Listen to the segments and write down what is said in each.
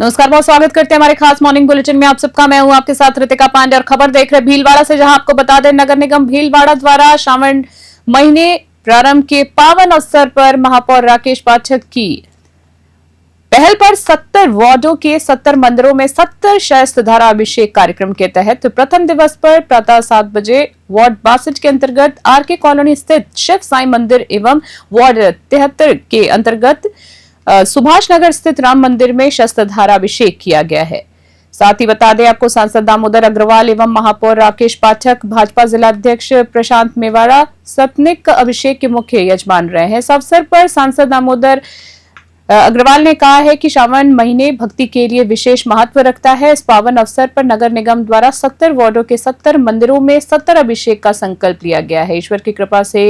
नमस्कार, बहुत स्वागत करते हैं हमारे खास मॉर्निंग बुलेटिन में। आप सबका मैं हूं आपके साथ रितिका पांडे और खबर देख रहे भीलवाड़ा से, जहां आपको बता दें नगर निगम भीलवाड़ा द्वारा श्रावण महीने प्रारंभ के पावन अवसर पर महापौर राकेश पाठक की पहल पर 70 वार्डों के 70 मंदिरों में 70 शस्त्र धारा अभिषेक कार्यक्रम के तहत प्रथम दिवस पर प्रातः 7 बजे वार्ड 62 के अंतर्गत आरके कॉलोनी स्थित शिव साई मंदिर एवं वार्ड 73 के अंतर्गत सुभाष नगर स्थित राम मंदिर में शस्त्र धारा अभिषेक किया गया है। साथ ही बता दें आपको सांसद दामोदर अग्रवाल एवं महापौर राकेश पाठक, भाजपा जिला अध्यक्ष प्रशांत मेवाड़ा सपनिक अभिषेक के मुख्य यजमान रहे हैं। इस अवसर पर सांसद दामोदर अग्रवाल ने कहा है कि श्रावण महीने भक्ति के लिए विशेष महत्व रखता है। इस पावन अवसर पर नगर निगम द्वारा 70 वार्डों के 70 मंदिरों में 70 अभिषेक का संकल्प लिया गया है। ईश्वर की कृपा से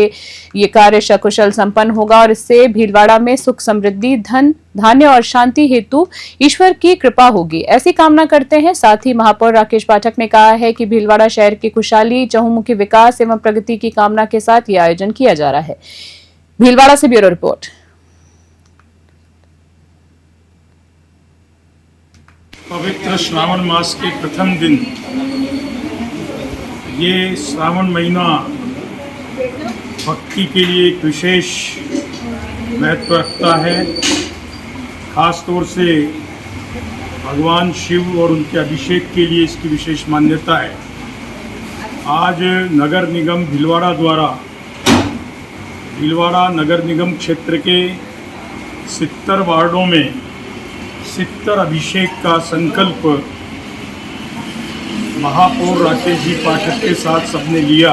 ये कार्य सकुशल संपन्न होगा और इससे भीलवाड़ा में सुख, समृद्धि, धन, धान्य और शांति हेतु ईश्वर की कृपा होगी, ऐसी कामना करते हैं। साथ ही महापौर राकेश पाठक ने कहा है कि भीलवाड़ा शहर की खुशहाली, चहुमुखी विकास एवं प्रगति की कामना के साथ ये आयोजन किया जा रहा है। भीलवाड़ा से ब्यूरो रिपोर्ट। पवित्र श्रावण मास के प्रथम दिन ये श्रावण महीना भक्ति के लिए एक विशेष महत्व रखता है। खास तौर से भगवान शिव और उनके अभिषेक के लिए इसकी विशेष मान्यता है। आज नगर निगम भीलवाड़ा द्वारा भीलवाड़ा नगर निगम क्षेत्र के 70 वार्डों में 70 अभिषेक का संकल्प महापौर राकेश जी पाठक के साथ सबने लिया।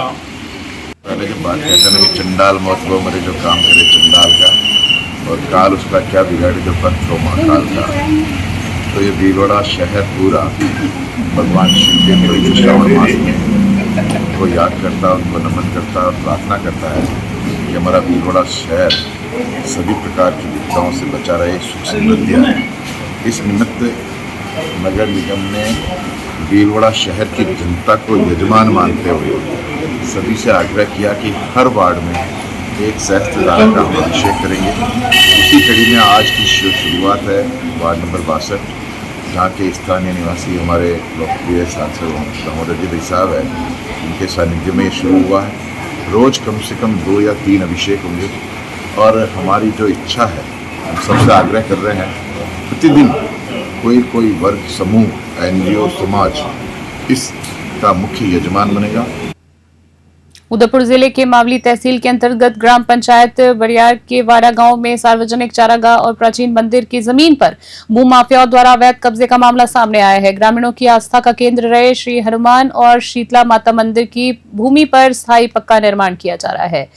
पहले जो बात कहते हैं ना कि चंडाल मौत वो मरे जो काम करे चंडाल का, और काल उसका क्या बिगाड़े जो पंथ हो महाकाल का। तो ये भीलवाड़ा शहर पूरा भगवान शिव के पवित्र श्रावण मास में को याद करता, उनको नमन करता और प्रार्थना करता है कि हमारा भीलवाड़ा शहर सभी प्रकार की विपदाओं से बचा रहे, सुख समृद्धियाँ। इस निमित्त नगर निगम ने भीलवाड़ा शहर की जनता को यजमान मानते हुए सभी से आग्रह किया कि हर वार्ड में एक सहस्त्र धारा का हम अभिषेक करेंगे। उसी कड़ी में आज की शुरुआत है वार्ड नंबर 62, जहाँ के स्थानीय निवासी हमारे लोकप्रिय सांसद दामोदर जी भाई साहब है, उनके सानिध्य में ये शुरू हुआ है। रोज़ कम से कम 2 या 3 अभिषेक होंगे और हमारी जो इच्छा है, हम सबसे आग्रह कर रहे हैं प्रतिदिन कोई वर्ग, समूह, एनजीओ, समाज इसका मुख्य यजमान बनेगा। उदयपुर जिले के मावली तहसील के अंतर्गत ग्राम पंचायत बरियार के वाड़ा गांव में सार्वजनिक चारागाह और प्राचीन मंदिर की जमीन पर भूमाफियाओं द्वारा अवैध कब्जे का मामला सामने आया है। ग्रामीणों की आस्था का केंद्र रहे श्री हनुमान और शीतला माता मंदिर की भूमि पर स्थायी पक्का निर्माण किया जा रहा है।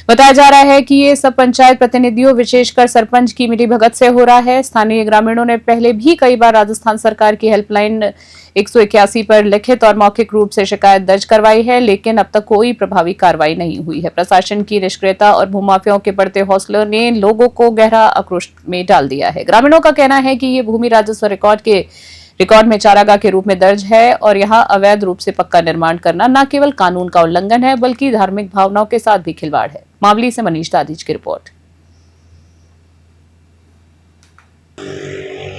बताया जा रहा है कि ये सब पंचायत प्रतिनिधियों, विशेषकर सरपंच की मिलीभगत से हो रहा है। स्थानीय ग्रामीणों ने पहले भी कई बार राजस्थान सरकार की हेल्पलाइन 181 पर लिखित और मौखिक रूप से शिकायत दर्ज करवाई है, लेकिन अब तक कोई प्रभावी कार्रवाई नहीं हुई है। प्रशासन की निष्क्रियता और भूमाफियाओं के बढ़ते हौसलों ने लोगों को गहरा आक्रोश में डाल दिया है। ग्रामीणों का कहना है कि ये भूमि राजस्व रिकॉर्ड में चारागाह के रूप में दर्ज है और यहाँ अवैध रूप से पक्का निर्माण करना न केवल कानून का उल्लंघन है, बल्कि धार्मिक भावनाओं के साथ भी खिलवाड़ है। मावली से मनीष दादीज की रिपोर्ट।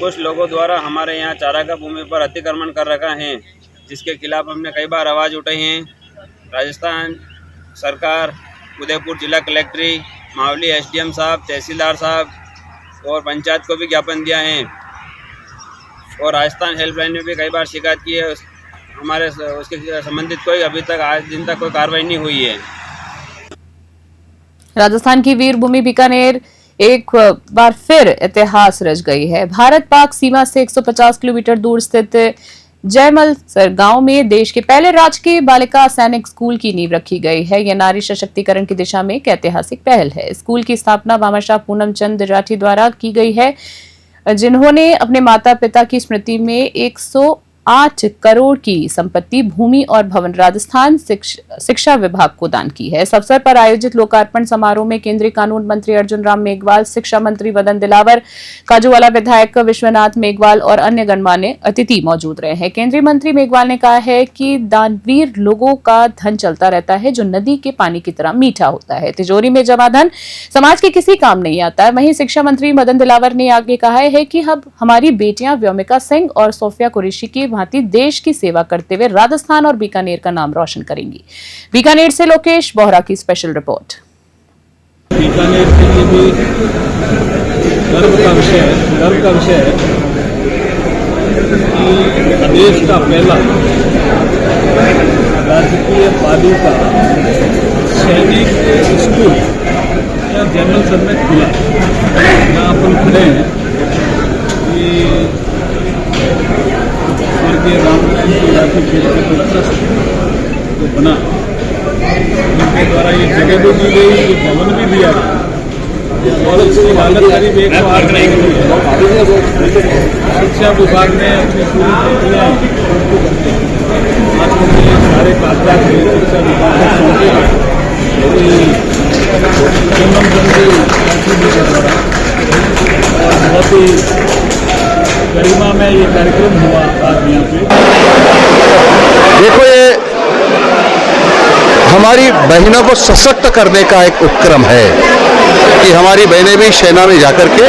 कुछ लोगों द्वारा हमारे यहाँ चारागाह भूमि पर अतिक्रमण कर रखा है, जिसके खिलाफ हमने कई बार आवाज़ उठाई है। राजस्थान सरकार, उदयपुर जिला कलेक्ट्री, मावली एसडीएम साहब, तहसीलदार साहब और पंचायत को भी ज्ञापन दिया है और राजस्थान हेल्पलाइन में भी कई बार शिकायत की है। हमारे उसके संबंधित कोई अभी तक आज दिन तक कोई कार्रवाई नहीं हुई है। राजस्थान की वीर भूमि बीकानेर एक बार फिर इतिहास रच गई है। भारत पाक सीमा से 150 किलोमीटर दूर स्थित जयमलसर गांव में देश के पहले राजकीय बालिका सैनिक स्कूल की नींव रखी गई है। यह नारी सशक्तिकरण की दिशा में एक ऐतिहासिक पहल है। स्कूल की स्थापना भामाशाह पूनम चंद राठी द्वारा की गई है, जिन्होंने अपने माता पिता की स्मृति में 100 8 करोड़ की संपत्ति, भूमि और भवन राजस्थान शिक्षा विभाग को दान की है। इस अवसर पर आयोजित लोकार्पण समारोह में केंद्रीय कानून मंत्री अर्जुन राम मेघवाल, शिक्षा मंत्री मदन दिलावर, काजूवाला विधायक विश्वनाथ मेघवाल और अन्य गणमान्य अतिथि मौजूद रहे हैं। केंद्रीय मंत्री मेघवाल ने कहा है कि दानवीर लोगों का धन चलता रहता है, जो नदी के पानी की तरह मीठा होता है। तिजोरी में जमा धन समाज के किसी काम नहीं आता है। वहीं शिक्षा मंत्री मदन दिलावर ने आगे कहा है कि अब हमारी बेटियां व्योमिका सिंह और सोफिया कुरैशी की भांति देश की सेवा करते हुए राजस्थान और बीकानेर का नाम रोशन करेंगी। बीकानेर से लोकेश बोहरा की स्पेशल रिपोर्ट। बीकानेर के लिए भी गर्व का विषय है कि प्रदेश का पहला राजकीय बालिका सैनिक स्कूल या जनरल सर में खुला। यहाँ पर खड़े हैं कि स्वर्गीय रामकृष्ण खेल ट्रस्ट जो बना, उनके द्वारा ये जगह भी दी गई, ये भवन भी दिया गया और उसकी लागत करीब 108 करोड़। शिक्षा विभाग ने अपनी पूरी प्रक्रिया आज के सारे कागजात शिक्षा विभाग को सौंपे के द्वारा और बहुत ही गरिमा में ये कार्यक्रम हुआ आज यहाँ पे। देखो, ये हमारी बहनों को सशक्त करने का एक उपक्रम है कि हमारी बहनें भी सेना में जाकर के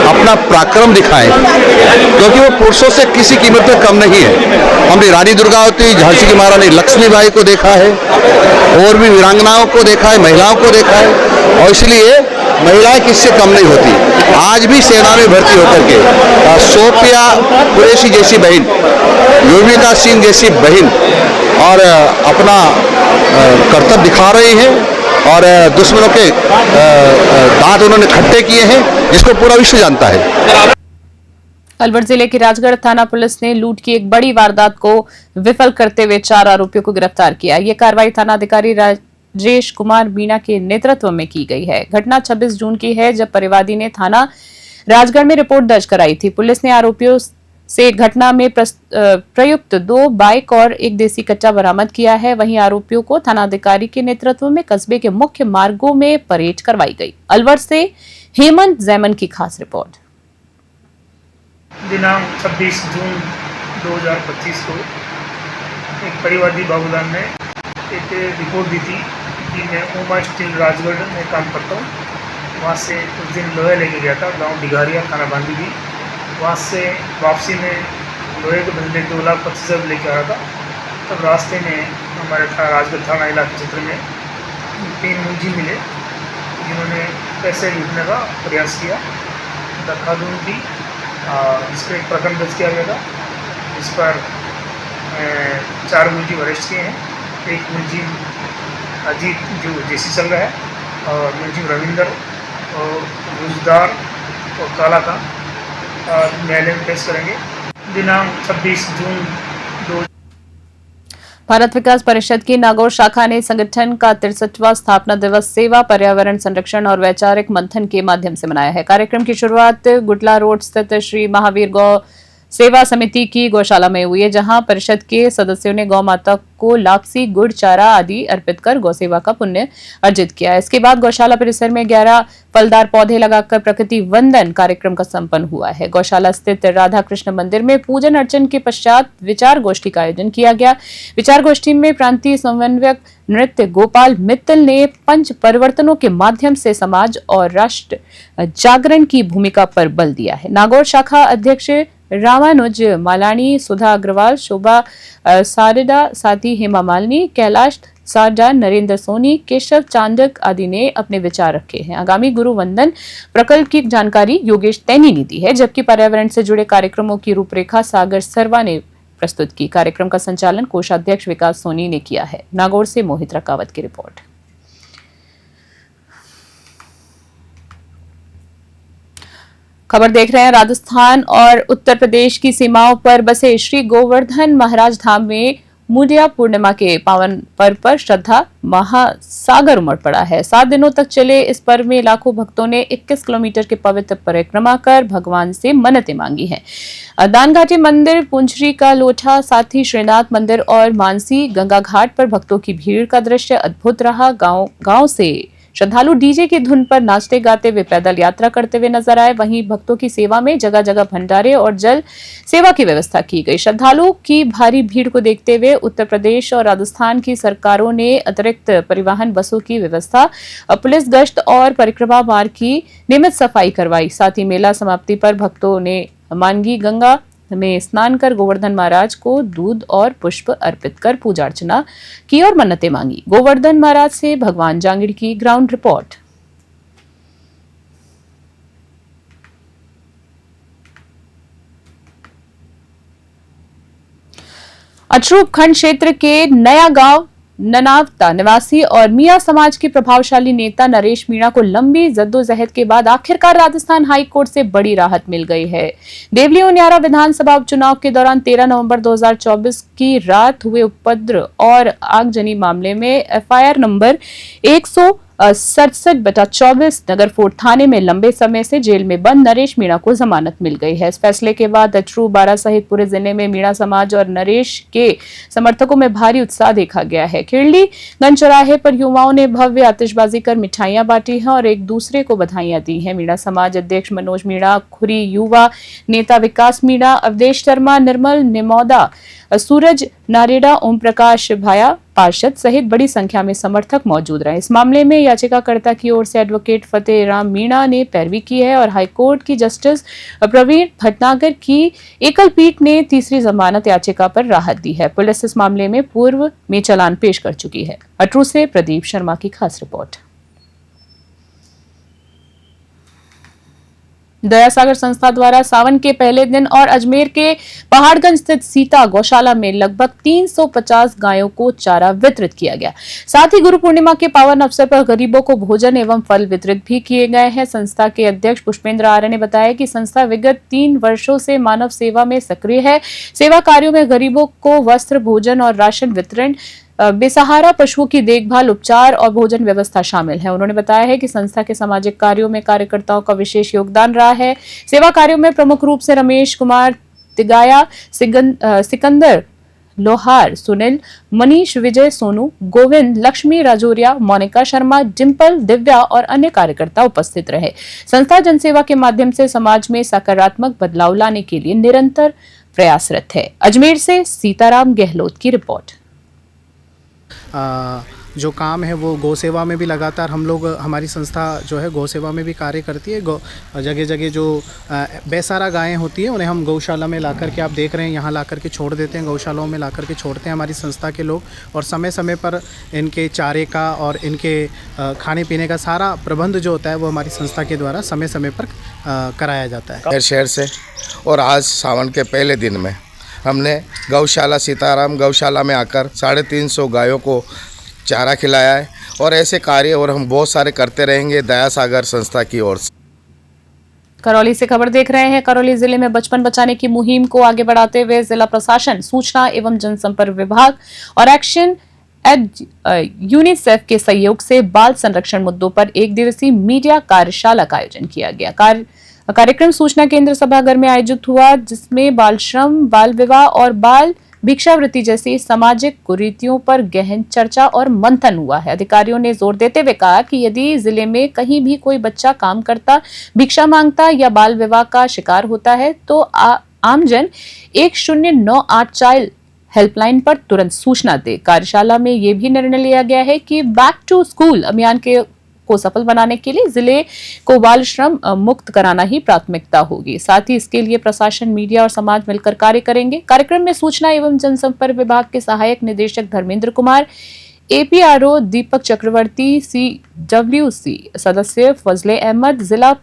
अपना पराक्रम दिखाएं, क्योंकि वो पुरुषों से किसी कीमत पर कम नहीं है। हमने रानी दुर्गावती, झांसी की महारानी लक्ष्मीबाई को देखा है और भी वीरांगनाओं को देखा है, महिलाओं को देखा है, और इसलिए महिलाएं किससे कम नहीं होती। आज भी सेना में भर्ती होकर के सोफिया कुरैशी जैसी बहन, योगिता सिंह जैसी बहन और अपना कर्तव्य दिखा रही हैं और दुश्मनों के दांत उन्होंने खट्टे किए हैं, जिसको पूरा विश्व जानता है। अलवर जिले की राजगढ़ थाना पुलिस ने लूट की एक बड़ी वारदात को विफल करते हुए 4 आरोपियों को गिरफ्तार किया। ये कार्रवाई थाना अधिकारी राजेश कुमार मीणा के नेतृत्व में की गई है। घटना 26 जून की है, जब परिवादी ने थाना राजगढ़ में रिपोर्ट दर्ज कराई थी। पुलिस ने आरोपियों से घटना में प्रयुक्त 2 बाइक और 1 देसी कच्चा बरामद किया है। वहीं आरोपियों को थानाधिकारी के नेतृत्व में कस्बे के मुख्य मार्गों में परेड करवाई गई। अलवर से हेमंत जैमन की खास रिपोर्ट। दिनांक 26 जून 2025 को एक परिवादी बाबूलाल ने एक रिपोर्ट दी थी कि मैं उमा स्टील राजगढ़ में काम करता हूँ। वहाँ से उस दिन लोहे लेके गया था, गांव डिघारिया, थाना बांधी थी। वहाँ से वापसी में लोहे के बदले 2,25,000 लेके आ रहा था। तब रास्ते में हमारे राजगढ़ थाना इलाके क्षेत्र में 3 मुंजी मिले, जिन्होंने पैसे लूटने का प्रयास किया। दरखास्तों की इस पर एक प्रकरण दर्ज किया गया था, इस पर 4 मुंजी अरेस्ट किए हैं। एक मुंजी अजीत जो जेसी चल रहा है, और मुंजी रविंदर और रोजदार और काला का न्यायालय में पेश करेंगे। दिनांक 26 जून 2। भारत विकास परिषद की नागौर शाखा ने संगठन का 63वां स्थापना दिवस सेवा, पर्यावरण संरक्षण और वैचारिक मंथन के माध्यम से मनाया है। कार्यक्रम की शुरुआत गुटला रोड स्थित श्री महावीर गौ सेवा समिति की गौशाला में हुई है, जहां परिषद के सदस्यों ने गौ माता को लापसी, गुड़, चारा आदि अर्पित कर गौ सेवा का पुण्य अर्जित किया। इसके बाद गौशाला परिसर में 11 फलदार पौधे लगाकर प्रकृति वंदन कार्यक्रम का संपन्न हुआ है। गौशाला स्थित राधा कृष्ण मंदिर में पूजन अर्चन के पश्चात विचार गोष्ठी का आयोजन किया गया। विचार गोष्ठी में प्रांतीय समन्वयक नृत्य गोपाल मित्तल ने पंच परिवर्तनों के माध्यम से समाज और राष्ट्र जागरण की भूमिका पर बल दिया है। नागौर शाखा अध्यक्ष रामानुज मालानी, सुधा अग्रवाल, शोभा सारदा, साथी हेमा मालिनी, कैलाश सारजा, नरेंद्र सोनी, केशव चांदक आदि ने अपने विचार रखे हैं। आगामी गुरु वंदन प्रकल्प की जानकारी योगेश तैनी ने दी है, जबकि पर्यावरण से जुड़े कार्यक्रमों की रूपरेखा सागर सरवा ने प्रस्तुत की। कार्यक्रम का संचालन कोषाध्यक्ष विकास सोनी ने किया है। नागौर से मोहित रकावत की रिपोर्ट। खबर देख रहे हैं। राजस्थान और उत्तर प्रदेश की सीमाओं पर बसे श्री गोवर्धन महाराज धाम में मुंडिया पूर्णिमा के पावन पर्व पर श्रद्धा महासागर उमड़ पड़ा है। 7 दिनों तक चले इस पर्व में लाखों भक्तों ने 21 किलोमीटर की पवित्र परिक्रमा कर भगवान से मन्नतें मांगी हैं। दानघाटी मंदिर, पुंजरी का लोठा, साथ ही श्रीनाथ मंदिर और मानसी गंगा घाट पर भक्तों की भीड़ का दृश्य अद्भुत रहा। गांव से श्रद्धालु डीजे की धुन पर नाचते गाते वे पैदल यात्रा करते हुए नजर आए। वहीं भक्तों की सेवा में जगह जगह भंडारे और जल सेवा की व्यवस्था की गई। श्रद्धालुओं की भारी भीड़ को देखते हुए उत्तर प्रदेश और राजस्थान की सरकारों ने अतिरिक्त परिवहन बसों की व्यवस्था, पुलिस गश्त और परिक्रमा मार्ग की नियमित सफाई करवाई। साथ ही मेला समाप्ति पर भक्तों ने मानगी गंगा में स्नान कर गोवर्धन महाराज को दूध और पुष्प अर्पित कर पूजा अर्चना की और मन्नतें मांगी। गोवर्धन महाराज से भगवान जांगिड़ की ग्राउंड रिपोर्ट। अछरूप खंड क्षेत्र के नया गांव ननावता निवासी और मियां समाज के प्रभावशाली नेता नरेश मीणा को लंबी जद्दोजहद के बाद आखिरकार राजस्थान हाई कोर्ट से बड़ी राहत मिल गई है। देवली उनियारा विधानसभा उपचुनाव के दौरान 13 नवंबर 2024 की रात हुए उपद्रव और आगजनी मामले में एफआईआर नंबर 167/24 नगरफोर्ट थाने में लंबे समय से जेल में बंद नरेश मीणा को जमानत मिल गई है। इस फैसले के बाद अछरू, बारा सहित पूरे जिले में मीणा समाज और नरेश के समर्थकों में भारी उत्साह देखा गया है। खिरली गंज चौराहे पर युवाओं ने भव्य आतिशबाजी कर मिठाइयां बांटी हैं और एक दूसरे को बधाइयां दी हैं। मीणा समाज अध्यक्ष मनोज मीणा, खुरी युवा नेता विकास मीणा, अवधेश शर्मा, निर्मल निमौदा, सूरज नारेडा, ओम प्रकाश भाया पार्षद सहित बड़ी संख्या में समर्थक मौजूद रहे। इस मामले में याचिकाकर्ता की ओर से एडवोकेट फतेह राम मीणा ने पैरवी की है और हाईकोर्ट की जस्टिस प्रवीण भटनागर की एकल पीठ ने तीसरी जमानत याचिका पर राहत दी है। पुलिस इस मामले में पूर्व में चालान पेश कर चुकी है। अटरू से प्रदीप शर्मा की खास रिपोर्ट। दयासागर संस्था द्वारा सावन के पहले दिन और अजमेर के पहाड़गंज स्थित सीता गौशाला में लगभग 350 गायों को चारा वितरित किया गया। साथ ही गुरु पूर्णिमा के पावन अवसर पर गरीबों को भोजन एवं फल वितरित भी किए गए हैं। संस्था के अध्यक्ष पुष्पेंद्र आर्य ने बताया कि संस्था विगत 3 वर्षों से मानव सेवा में सक्रिय है। सेवा कार्यों में गरीबों को वस्त्र, भोजन और राशन वितरण, बेसहारा पशुओं की देखभाल, उपचार और भोजन व्यवस्था शामिल है। उन्होंने बताया है कि संस्था के सामाजिक कार्यों में कार्यकर्ताओं का विशेष योगदान रहा है। सेवा कार्यों में प्रमुख रूप से रमेश कुमार तिगाया, सिकंदर लोहार, सुनील, मनीष, विजय, सोनू, गोविंद, लक्ष्मी राजौरिया, मोनिका शर्मा, डिम्पल, दिव्या और अन्य कार्यकर्ता उपस्थित रहे। संस्था जनसेवा के माध्यम से समाज में सकारात्मक बदलाव लाने के लिए निरंतर प्रयासरत है। अजमेर से सीताराम गहलोत की रिपोर्ट। जो काम है वो गौ सेवा में भी लगातार हम लोग, हमारी संस्था जो है गौ सेवा में भी कार्य करती है। जगह जगह जो बेसहारा गायें होती हैं उन्हें हम गौशाला में लाकर के, आप देख रहे हैं यहाँ लाकर के छोड़ देते हैं, गौशालाओं में लाकर के छोड़ते हैं हमारी संस्था के लोग। और समय समय पर इनके चारे का और इनके खाने पीने का सारा प्रबंध जो होता है वो हमारी संस्था के द्वारा समय समय पर कराया जाता है। शहर से और आज सावन के पहले दिन में हमने गौशाला, सीताराम गौशाला में आकर 350 गायों को चारा खिलाया है और ऐसे कार्य और हम बहुत सारे करते रहेंगे दयासागर संस्था की ओर से। करौली से खबर देख रहे हैं। करौली जिले में बचपन बचाने की मुहिम को आगे बढ़ाते हुए जिला प्रशासन, सूचना एवं जनसंपर्क विभाग और एक्शन एड यूनिसेफ के सहयोग से बाल संरक्षण मुद्दों पर 1 दिवसीय मीडिया कार्यशाला का आयोजन किया गया। कार्यक्रम सूचना केंद्र सभागार में आयोजित हुआ, जिसमें बाल श्रम, बाल विवाह और बाल भिक्षावृत्ति जैसी सामाजिक कुरीतियों पर गहन चर्चा और मंथन हुआ है। अधिकारियों ने जोर देते हुए कहा कि यदि जिले में कहीं भी कोई बच्चा काम करता, भिक्षा मांगता या बाल विवाह का शिकार होता है तो आमजन 1098 चाइल्ड हेल्पलाइन पर तुरंत सूचना दे। कार्यशाला में यह भी निर्णय लिया गया है कि बैक टू स्कूल अभियान को सफल बनाने के लिए जिले को बाल श्रम मुक्त कराना ही प्राथमिकता होगी। साथ ही इसके लिए प्रशासन, मीडिया और समाज मिलकर कार्य करेंगे। कार्यक्रम में सूचना एवं जनसंपर्क विभाग के सहायक निदेशक धर्मेंद्र कुमार, एपीआरओ दीपक चक्रवर्ती, CWC सदस्य फजले अहमद, जिला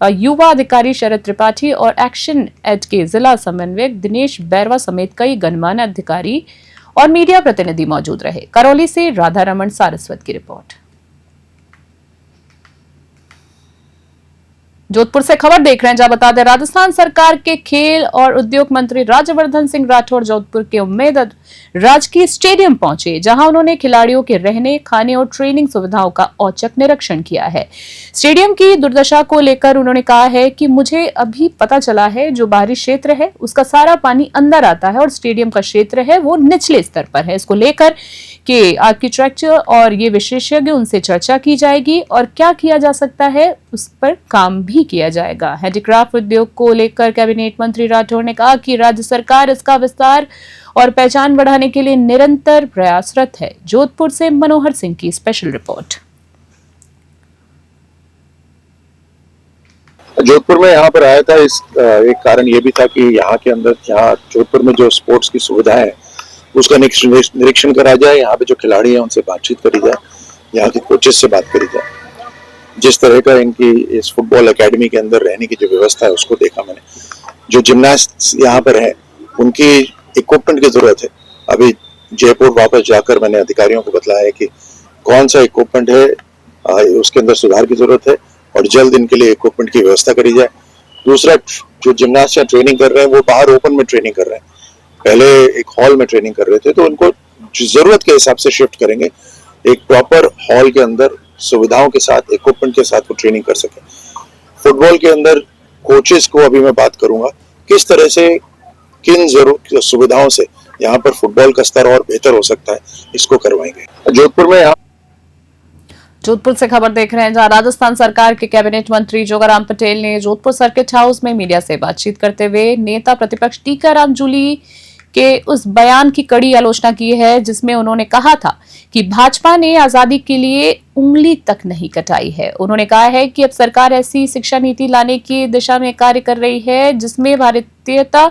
युवा अधिकारी शरद त्रिपाठी और एक्शन एड के जिला समन्वयक दिनेश बैरवा समेत कई गणमान्य अधिकारी और मीडिया प्रतिनिधि मौजूद रहे। करौली से राधा रमन, सारस्वत की रिपोर्ट। जोधपुर से खबर देख रहे हैं, जहां बता दें राजस्थान सरकार के खेल और उद्योग मंत्री राज्यवर्धन सिंह राठौर जोधपुर के उम्मेद राजकीय स्टेडियम पहुंचे, जहां उन्होंने खिलाड़ियों के रहने, खाने और ट्रेनिंग सुविधाओं का औचक निरीक्षण किया है। स्टेडियम की दुर्दशा को लेकर उन्होंने कहा है कि मुझे अभी पता चला है जो बाहरी क्षेत्र है उसका सारा पानी अंदर आता है और स्टेडियम का क्षेत्र है वो निचले स्तर पर है। इसको लेकर के आर्किटेक्चर और ये विशेषज्ञ उनसे चर्चा की जाएगी और क्या किया जा सकता है उस पर काम भी किया जाएगा। हैंडीक्राफ्ट उद्योग को लेकर कैबिनेट मंत्री राठौर ने कहा कि राज्य सरकार इसका विस्तार और पहचान बढ़ाने के लिए निरंतर प्रयासरत है। जोधपुर से मनोहर सिंह की स्पेशल रिपोर्ट। जोधपुर में यहाँ पर आया था, इस एक कारण ये भी था कि यहाँ के अंदर, यहाँ जोधपुर में जो स्पोर्ट्स की सुविधा है उसका निरीक्षण करा जाए, यहाँ पे जो खिलाड़ी हैं उनसे बातचीत करी जाए, यहाँ के कोचेस से बात करी जाए। जिस तरह का इनकी इस फुटबॉल एकेडमी के अंदर रहने की जो व्यवस्था है उसको देखा मैंने। जो जिम्नास्ट यहाँ पर है उनकी इक्विपमेंट की जरूरत है। अभी जयपुर वापस जाकर मैंने अधिकारियों को बताया कि कौन सा इक्विपमेंट है, उसके अंदर सुधार की जरूरत है और जल्द इनके लिए इक्विपमेंट की व्यवस्था करी जाए। दूसरा, जो जिम्नास्ट यहाँ ट्रेनिंग कर रहे हैं वो बाहर ओपन में ट्रेनिंग कर रहे हैं, पहले एक हॉल में ट्रेनिंग कर रहे थे, तो उनको जरूरत के हिसाब से शिफ्ट करेंगे, एक प्रॉपर हॉल के अंदर सुविधाओं के साथ, इक्विपमेंट के साथ वो ट्रेनिंग कर सके। फुटबॉल के अंदर कोचेस को अभी मैं बात करूंगा किस तरह से, किन जरूर सुविधाओं से यहाँ पर फुटबॉल का स्तर और बेहतर हो सकता है, इसको करवाएंगे। जोधपुर से खबर देख रहे हैं, जहां राजस्थान सरकार के कैबिनेट मंत्री जोगाराम पटेल ने जोधपुर सर्किट हाउस में मीडिया से बातचीत करते हुए नेता प्रतिपक्ष टीकाराम जूली के उस बयान की कड़ी आलोचना की है जिसमें उन्होंने कहा था कि भाजपा ने आजादी के लिए उंगली तक नहीं कटाई है। उन्होंने कहा है कि अब सरकार ऐसी शिक्षा नीति लाने की दिशा में कार्य कर रही है जिसमें भारतीयता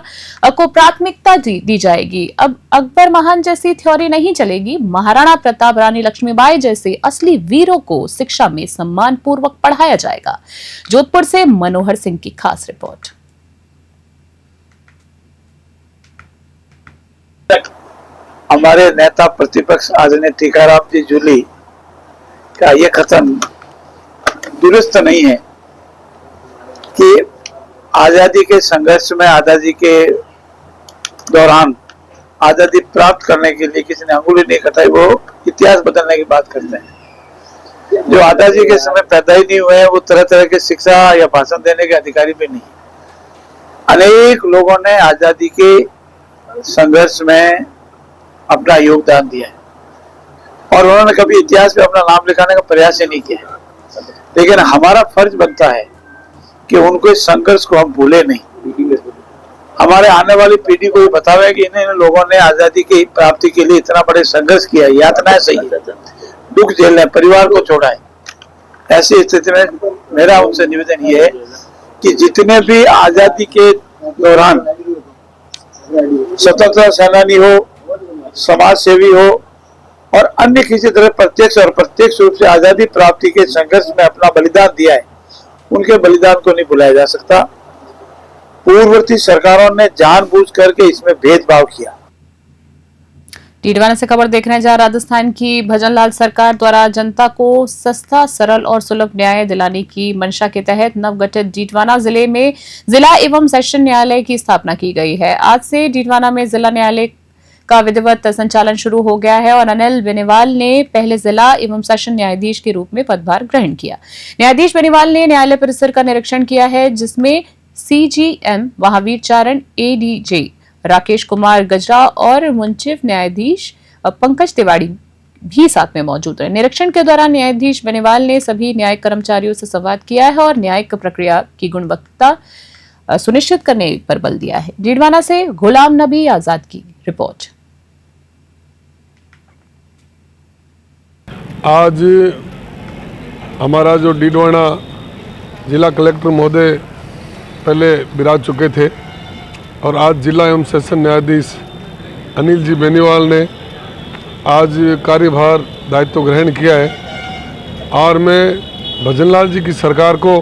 को प्राथमिकता दी जाएगी। अब अकबर महान जैसी थ्योरी नहीं चलेगी, महाराणा प्रताप, रानी लक्ष्मीबाई जैसे असली वीरों को शिक्षा में सम्मान पूर्वक पढ़ाया जाएगा। जोधपुर से मनोहर सिंह की खास रिपोर्ट। हमारे नेता प्रतिपक्ष आदरणीय टीकाराम जी जूली का ये कथन दुरुस्त नहीं है कि आजादी के संघर्ष में, आजादी के दौरान, आजादी प्राप्त करने के लिए किसी ने अंगुली नहीं कटाई, वो इतिहास बदलने की बात करते हैं। जो आजादी के समय पैदा ही नहीं हुए हैं वो तरह तरह की शिक्षा या भाषण देने के अधिकारी भी नहीं। अनेक लोगों ने आजादी के संघर्ष में अपना योगदान दिया है और उन्होंने कभी इतिहास में अपना नाम लिखाने का प्रयास ही नहीं किया, लेकिन हमारा फर्ज बनता है कि उनको इस संघर्ष को हम भूले नहीं। हमारे आने वाली पीढ़ी को ये बतावे कि इन लोगों ने आजादी की प्राप्ति के लिए इतना बड़े संघर्ष किया, यातनाएं सही, दुख झेलने, परिवार को छोड़ा है। ऐसी स्थिति में मेरा उनसे निवेदन ये है कि जितने भी आजादी के दौरान स्वतंत्रता सेनानी हो, समाज सेवी हो और अन्य किसी तरह प्रत्यक्ष और प्रत्यक्ष रूप से आजादी प्राप्ति के संघर्ष में अपना बलिदान दिया है, उनके बलिदान को नहीं भुलाया जा सकता। पूर्ववर्ती सरकारों ने जानबूझ करके इसमें भेदभाव किया। डीडवाना से खबर देख रहे हैं, जहां राजस्थान की भजनलाल सरकार द्वारा जनता को सस्ता, सरल और सुलभ न्याय दिलाने की मंशा के तहत नवगठित डीडवाना जिले में जिला एवं सेशन न्यायालय की स्थापना की गई है। आज से डीडवाना में जिला न्यायालय का विधिवत संचालन शुरू हो गया है और अनिल बेनीवाल ने पहले जिला एवं सेशन न्यायाधीश के रूप में पदभार ग्रहण किया। न्यायाधीश बेनीवाल ने न्यायालय परिसर का निरीक्षण किया है जिसमें सीजीएम महावीर चारण, एडीजे राकेश कुमार गजरा और मुंसिफ न्यायाधीश पंकज तिवारी भी साथ में मौजूद रहे। निरीक्षण के दौरान न्यायाधीश बेनीवाल ने सभी न्यायिक कर्मचारियों से संवाद किया है और न्यायिक प्रक्रिया की गुणवत्ता सुनिश्चित करने पर बल दिया है। डीडवाना से गुलाम नबी आजाद की रिपोर्ट। आज हमारा जो डीडवाना जिला कलेक्टर महोदय पहले विराज चुके थे और आज जिला एवं सेशन न्यायाधीश अनिल जी बेनीवाल ने आज कार्यभार दायित्व ग्रहण किया है और मैं भजनलाल जी की सरकार को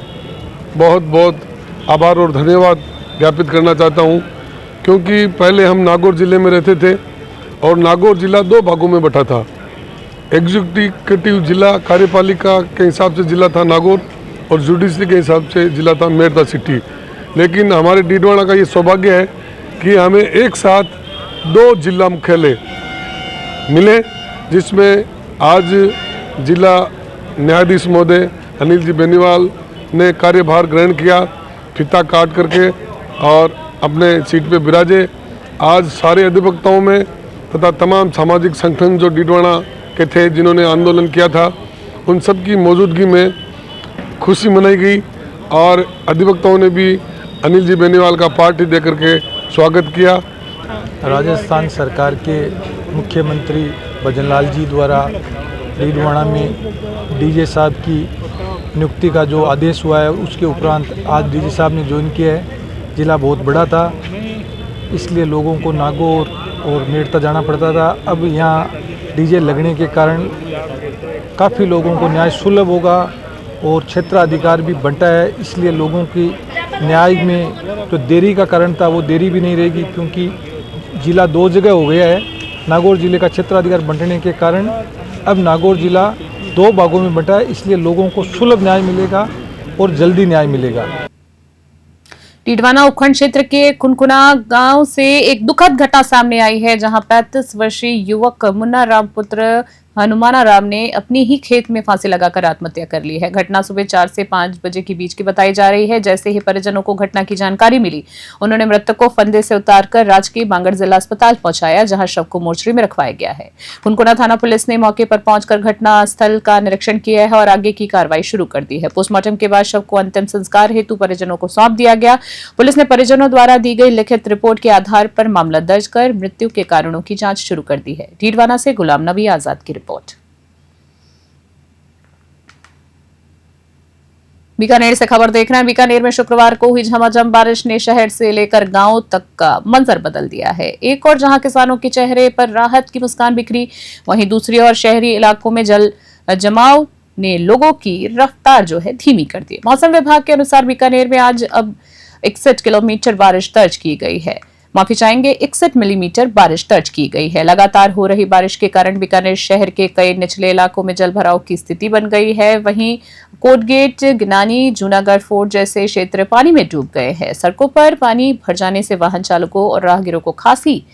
बहुत बहुत आभार और धन्यवाद ज्ञापित करना चाहता हूं, क्योंकि पहले हम नागौर जिले में रहते थे और नागौर जिला दो भागों में बटा था। एग्जीक्यूटिव जिला कार्यपालिका के हिसाब से जिला था नागौर और जुडिशरी के हिसाब से जिला था मेरठ सिटी। लेकिन हमारे डीडवाना का ये सौभाग्य है कि हमें एक साथ 2 जिला मुख्यालय मिले, जिसमें आज जिला न्यायाधीश महोदय अनिल जी बेनीवाल ने कार्यभार ग्रहण किया, फीता काट करके और अपने सीट पे विराजे। आज सारे अधिवक्ताओं में तथा तमाम सामाजिक संगठन जो डीडवाना के थे जिन्होंने आंदोलन किया था, उन सब की मौजूदगी में खुशी मनाई गई और अधिवक्ताओं ने भी अनिल जी बेनीवाल का पार्टी देकर के स्वागत किया। राजस्थान सरकार के मुख्यमंत्री भजनलाल जी द्वारा डीडवाना में डीजे साहब की नियुक्ति का जो आदेश हुआ है, उसके उपरांत आज डीजे साहब ने ज्वाइन किया है। ज़िला बहुत बड़ा था, इसलिए लोगों को नागौर और मेरठ जाना पड़ता था। अब यहाँ डीजे लगने के कारण काफ़ी लोगों को न्याय सुलभ होगा और क्षेत्राधिकार भी बंटा है, इसलिए लोगों की न्याय में जो देरी का कारण था वो देरी भी नहीं रहेगी, क्योंकि ज़िला 2 जगह हो गया है। नागौर ज़िले का क्षेत्राधिकार बंटने के कारण अब नागौर ज़िला 2 भागों में बंटा है, इसलिए लोगों को सुलभ न्याय मिलेगा और जल्दी न्याय मिलेगा। डीडवाना उपखंड क्षेत्र के कुनकुना गांव से एक दुखद घटना सामने आई है, जहां 35 वर्षीय युवक मुन्ना राम पुत्र हनुमाना राम ने अपनी ही खेत में फांसी लगाकर आत्महत्या कर ली है। घटना सुबह 4 से 5 बजे के बीच की बताई जा रही है। जैसे ही परिजनों को घटना की जानकारी मिली, उन्होंने मृतक को फंदे से उतारकर राजकीय बांगड़ जिला अस्पताल पहुंचाया, जहां शव को मोर्चरी में रखवाया गया है। कुनकुना थाना पुलिस ने मौके पर पहुंचकर घटना स्थल का निरीक्षण किया है और आगे की कार्रवाई शुरू कर दी है। पोस्टमार्टम के बाद शव को अंतिम संस्कार हेतु परिजनों को सौंप दिया गया। पुलिस ने परिजनों द्वारा दी गई लिखित रिपोर्ट के आधार पर मामला दर्ज कर मृत्यु के कारणों की जांच शुरू कर दी है। डीडवाना से गुलाम नबी आजाद की रिपोर्ट। बीकानेर से खबर देख रहे हैं। बीकानेर में शुक्रवार को हुई झमाझम बारिश ने शहर से लेकर गांव तक का मंजर बदल दिया है। एक और जहां किसानों के चेहरे पर राहत की मुस्कान बिखरी, वहीं दूसरी ओर शहरी इलाकों में जल जमाव ने लोगों की रफ्तार जो है धीमी कर दी। मौसम विभाग के अनुसार बीकानेर में आज अब 61 किलोमीटर बारिश दर्ज की गई है। माफी चाहेंगे, 61 मिलीमीटर बारिश दर्ज की गई है। लगातार हो रही बारिश के कारण बीकानेर शहर के कई निचले इलाकों में जल भराव की स्थिति बन गई है। वहीं कोटगेट, गिनानी, जूनागढ़ फोर्ट जैसे क्षेत्र पानी में डूब गए हैं। सड़कों पर पानी भर जाने से वाहन चालकों और राहगीरों को खासी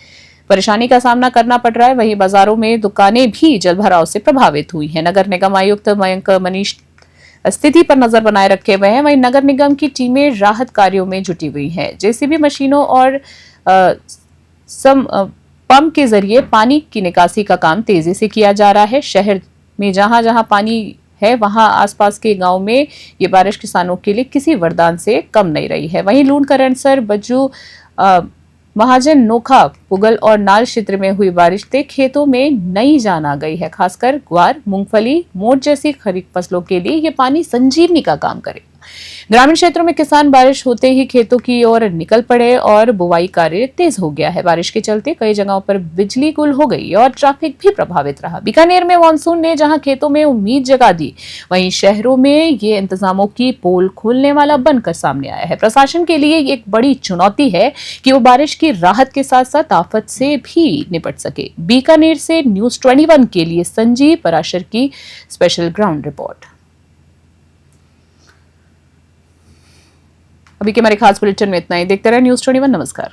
परेशानी का सामना करना पड़ रहा है। वहीं बाजारों में दुकानें भी जल भराव से प्रभावित हुई हैं। नगर निगम आयुक्त मयंक मनीष स्थिति पर नजर बनाए रखे हुए हैं। वहीं नगर निगम की टीमें राहत कार्यों में जुटी हुई हैं। जेसीबी मशीनों और पंप के जरिए पानी की निकासी का काम तेजी से किया जा रहा है। शहर में जहां जहां पानी है, वहां आसपास के गांव में ये बारिश किसानों के लिए किसी वरदान से कम नहीं रही है। वहीं लूण, करनसर, बज्जू, महाजन, नोखा, पुगल और नाल क्षेत्र में हुई बारिश से खेतों में नई जान आ गई है। खासकर ग्वार, मूंगफली, मोट जैसी खरीफ फसलों के लिए ये पानी संजीवनी का काम करेगा। ग्रामीण क्षेत्रों में किसान बारिश होते ही खेतों की ओर निकल पड़े और बुवाई कार्य तेज हो गया है। बारिश के चलते कई जगहों पर बिजली गुल हो गई और ट्रैफिक भी प्रभावित रहा। बीकानेर में मानसून ने जहां खेतों में उम्मीद जगा दी, वहीं शहरों में ये इंतजामों की पोल खोलने वाला बनकर सामने आया है। प्रशासन के लिए एक बड़ी चुनौती है कि वो बारिश की राहत के साथ साथ आफत से भी निपट सके। बीकानेर से न्यूज़ 21 के लिए संजीव पराशर की स्पेशल ग्राउंड रिपोर्ट। अभी के हमारे खास बुलेटिन में इतना ही। देखते रहे न्यूज़ 21। नमस्कार।